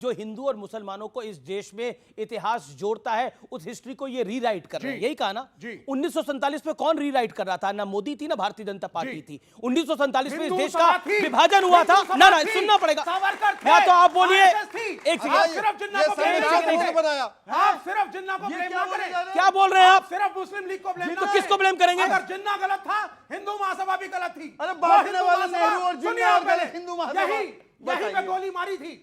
जो हिंदू और मुसलमानों को इस देश में इतिहास जोड़ता है, उस हिस्ट्री को ये रीराइट कर रहे हैं। यही कहा ना? 1947 में कौन रीराइट कर रहा था? ना मोदी थी ना भारतीय जनता पार्टी थी। 1947 में इस देश का विभाजन हुआ था ना। ना सुनना पड़ेगा, या तो आप बोलिए एक क्या बोल रहे हैं आप? सिर्फ मुस्लिम लीग को ब्लेम, तो किसको ब्लेम करेंगे? अगर जिन्ना गलत था, हिंदू महासभा भी गलत थी। अरे बांटने वाले नेहरू और जिन्ना गलत, हिंदू महासभा यही पे गोली मारी थी।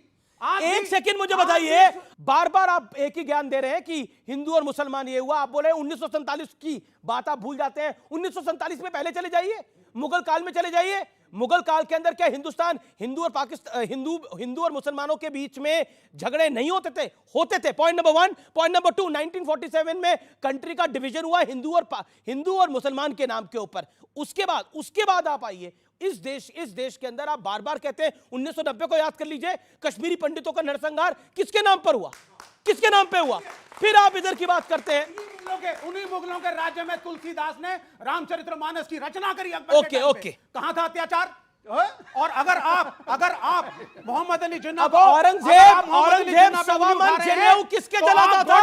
एक सेकंड मुझे बताइए, बार बार आप एक ही ज्ञान दे रहे हैं कि हिंदू और मुसलमान ये हुआ। आप बोले 1947 की बात आप भूल जाते हैं। 1947 में पहले चले जाइए, मुगल काल में चले जाइए। मुगल काल के अंदर क्या हिंदुस्तान, हिंदू और पाकिस्तान, हिंदू और मुसलमानों के बीच में झगड़े नहीं होते थे? होते थे। Point number 1। पॉइंट नंबर 2, 1947 में कंट्री का डिवीजन हुआ हिंदू और मुसलमान के नाम के ऊपर। उसके बाद आप आइए इस देश के अंदर आप बार बार कहते हैं 1990 को याद कर लीजिए, कश्मीरी पंडितों का नरसंहार किसके नाम पर हुआ? किसके नाम पे हुआ? फिर आप इधर की बात करते हैं। उन्हीं मुगलों के राज्य में तुलसीदास ने रामचरितमानस की रचना करी। ओके। कहां था अत्याचार? और अगर आप मोहम्मद अली जिन्ना अब औरंगजेब सवा मन जनेऊ किसके जलाता था?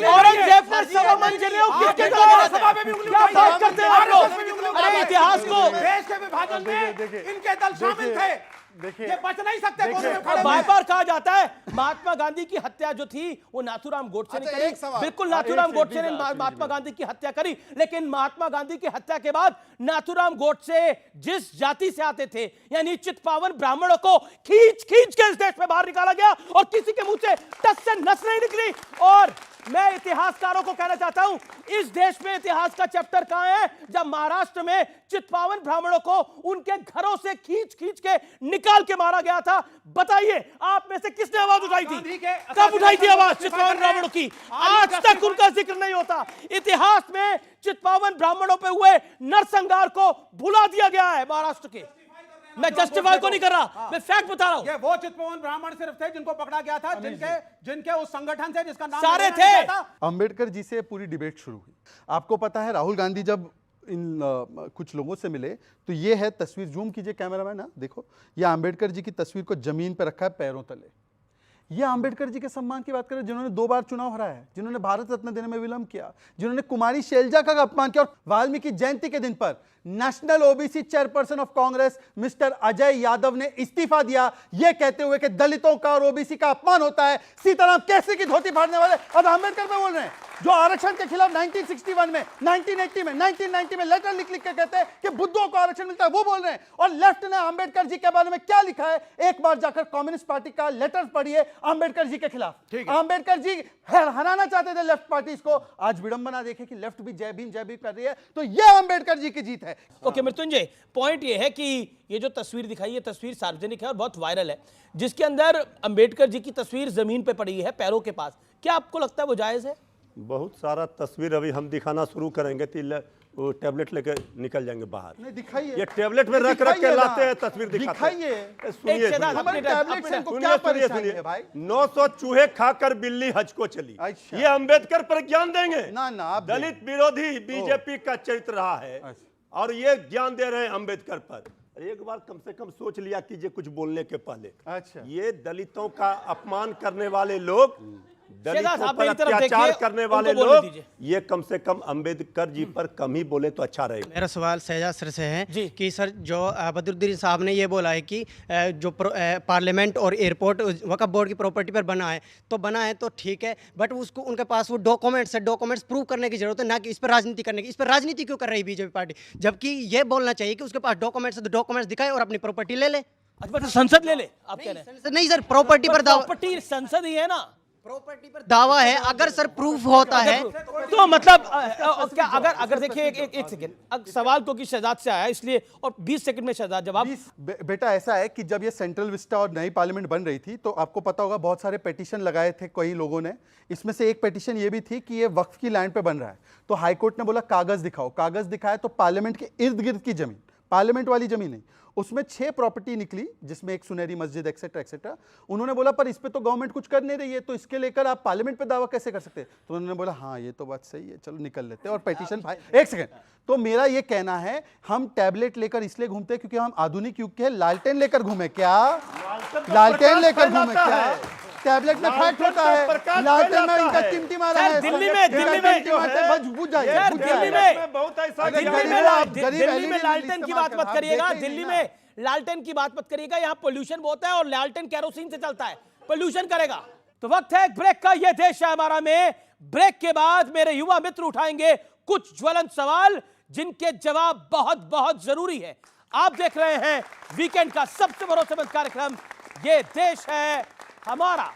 औरंगजेब पर सवा मन जनेऊ किसके जलाता था? क्या बात करते हैं आप लोग? अरे इतिहास को, देश के विभाजन में इनके दल शामिल थे। देखिए, ये बच नहीं सकते। बार बार कहा जाता है महात्मा गांधी की हत्या जो थी वो नाथूराम गोडसे ने करी। बिल्कुल, नाथूराम गोडसे ने महात्मा गांधी की हत्या करी, लेकिन महात्मा गांधी की हत्या के बाद नाथूराम गोडसे जिस जाति से आते थे, यानी चित्पावन ब्राह्मणों को खींच के इस देश में बाहर निकाला गया और किसी के मुंह से टस से नस नहीं निकली। और मैं इतिहासकारों को कहना चाहता हूं, इस देश में इतिहास का चैप्टर कहां है जब महाराष्ट्र में चित्पावन ब्राह्मणों को उनके घरों से खींच के निकाल के मारा गया था? बताइए, आप में से किसने आवाज उठाई थी? कब उठाई थी आवाज चित्पावन ब्राह्मणों की? आज तक उनका जिक्र नहीं होता। इतिहास में चित्पावन ब्राह्मणों पे हुए नरसंहार को भुला दिया गया है महाराष्ट्र के। मैं जस्टिफाई को नहीं कर रहा, मैं फैक्ट बता रहा हूं। ये वो चित्पावन ब्राह्मण सिर्फ थे जिनको पकड़ा गया था, जिनके उस संगठन से जिसका नाम सारे थे। अंबेडकर जी से पूरी डिबेट शुरू हुई। आपको पता है राहुल गांधी जब इन कुछ लोगों से मिले तो ये है तस्वीर, जूम कीजिए कैमरामैन ना, देखो ये अंबेडकर जी की तस्वीर को जमीन पर रखा है पैरों तले। ये अंबेडकर जी के सम्मान की बात करें जिन्होंने 2 बार चुनाव हराया है, जिन्होंने भारत रत्न देने में विलंब किया, जिन्होंने कुमारी शैलजा का अपमान किया। और वाल्मीकि जयंती के दिन पर national OBC chairperson of Congress mister Ajay Yadav ने इस्तीफा दिया, यह कहते हुए कि दलितों का और ओबीसी का अपमान होता है। सीताराम केसरी की धोती फाड़ने वाले अब अंबेडकर पे बोल रहे हैं, जो आरक्षण के खिलाफ 1961 में, 1980 में, 1990 में लेटर लिख के कहते हैं कि बुद्धों को आरक्षण मिलता है, वो बोल रहे हैं। और लेफ्ट ने अंबेडकर जी के बारे में क्या लिखा है, एक बार जाकर कम्युनिस्ट पार्टी का लेटर पढ़िए अंबेडकर जी के खिलाफ। अंबेडकर जी हराना चाहते थे लेफ्ट पार्टी को। आज विडंबना देखें कि लेफ्ट भी जय भीम कर रही है, तो यह अंबेडकर जी की जीत है। ओके मृत्युंजय, पॉइंट ये है कि ये जो तस्वीर दिखाई है, तस्वीर सार्वजनिक है और बहुत वायरल है, जिसके अंदर अंबेडकर जी की तस्वीर जमीन पे पड़ी है पैरों के पास। क्या आपको लगता है वो जायज है? बहुत सारा तस्वीर अभी हम दिखाना शुरू करेंगे तो वो टैबलेट लेके निकल जाएंगे बाहर। नहीं दिखाइए, ये टैबलेट में रख के लाते हैं, तस्वीर दिखाइए। सुनिए, हमारे टैबलेट से इनको क्या परेशानी है भाई? 900 चूहे खाकर बिल्ली हज को चली। ये अंबेडकर पर ज्ञान देंगे? ना, दलित विरोधी बीजेपी का चरित्र रहा है और ये ज्ञान दे रहे हैं अंबेडकर पर। एक बार कम से कम सोच लिया कीजिए कुछ बोलने के पहले। अच्छा, ये दलितों का अपमान करने वाले लोग, दलितों पर अत्याचार करने वाले लोग, ये कम से कम अंबेडकर जी पर कम ही बोले तो अच्छा रहेगा। मेरा सवाल शहजाद सर से है कि सर जो बदरुद्दीन साहब ने ये बोला है कि जो पार्लियामेंट और एयरपोर्ट वक्फ बोर्ड की प्रॉपर्टी पर बना है तो ठीक है, बट उसको उनके पास वो डॉक्यूमेंट्स प्रूव करने की जरूरत है, ना कि इस पर राजनीति करने की। इस पर राजनीति क्यों कर रही बीजेपी पार्टी, जबकि ये बोलना चाहिए कि उसके पास डॉक्यूमेंट्स दिखाए और अपनी प्रॉपर्टी ले ले। अच्छा, संसद ले ले आप कह रहे हैं? नहीं सर, प्रॉपर्टी पर संसद ही है ना, प्रॉपर्टी पर दावा है। अगर सर प्रूफ होता है तो मतलब क्या, अगर देखिए एक सेकंड, सवाल क्योंकि शहजाद से आया इसलिए, और 20 सेकंड में शहजाद जवाब। बेटा ऐसा है कि जब ये सेंट्रल विस्टा और नई पार्लियामेंट बन रही थी तो आपको पता होगा बहुत सारे पेटिशन लगाए थे कई लोगों ने। इसमें से एक पेटिशन ये भी थी कि ये वक्फ की लैंड पे बन रहा है, तो हाईकोर्ट ने बोला कागज दिखाओ। कागज दिखाया तो पार्लियामेंट के इर्द गिर्द की जमीन, पार्लियामेंट वाली जमीन नहीं, उसमें 6 प्रॉपर्टी निकली जिसमें एक सुनहरी मस्जिद एक्सेट्रा एक्सेट्रा। उन्होंने बोला पर इस पे तो गवर्नमेंट कुछ कर नहीं रही है, तो इसके लेकर आप पार्लियामेंट पे दावा कैसे कर सकते हैं? तो उन्होंने बोला हाँ ये तो बात सही है, चलो निकल लेते हैं और पेटिशन फाइल। एक सेकंड, तो मेरा ये कहना है हम टैबलेट लेकर इसलिए घूमते हैं क्योंकि हम आधुनिक युग के लालटेन लेकर घूमे क्या? लालटेन लेकर घूमे क्या? टैबलेट में फैट होता है, प्रकाश लालटेन में फैलाता इनका है। टिमटिमा सर, रहा है, दिल्ली में बुझ जाएगा, सर, बुझ दिल्ली जाएगा। में बहुत ऐसा दिल्ली गरीब में आप गरीब दिल्ली में LED लालटेन की बात मत आप करिएगा, देखें ही दिल्ली ना। में लालटेन की बात मत करिएगा, यहाँ पोल्यूशन बहुत है और लालटेन केरोसिन से चलता है, पोल्यूशन करेगा। तो वक्त है एक ब्रेक का, ये देश है हमारा में। ब्रेक के बाद मेरे युवा मित्र उठाएंगे कुछ ज्वलंत सवाल जिनके जवाब बहुत बहुत जरूरी है। आप देख रहे हैं वीकेंड का सबसे भरोसेमंद कार्यक्रम, ये देश है हमारा।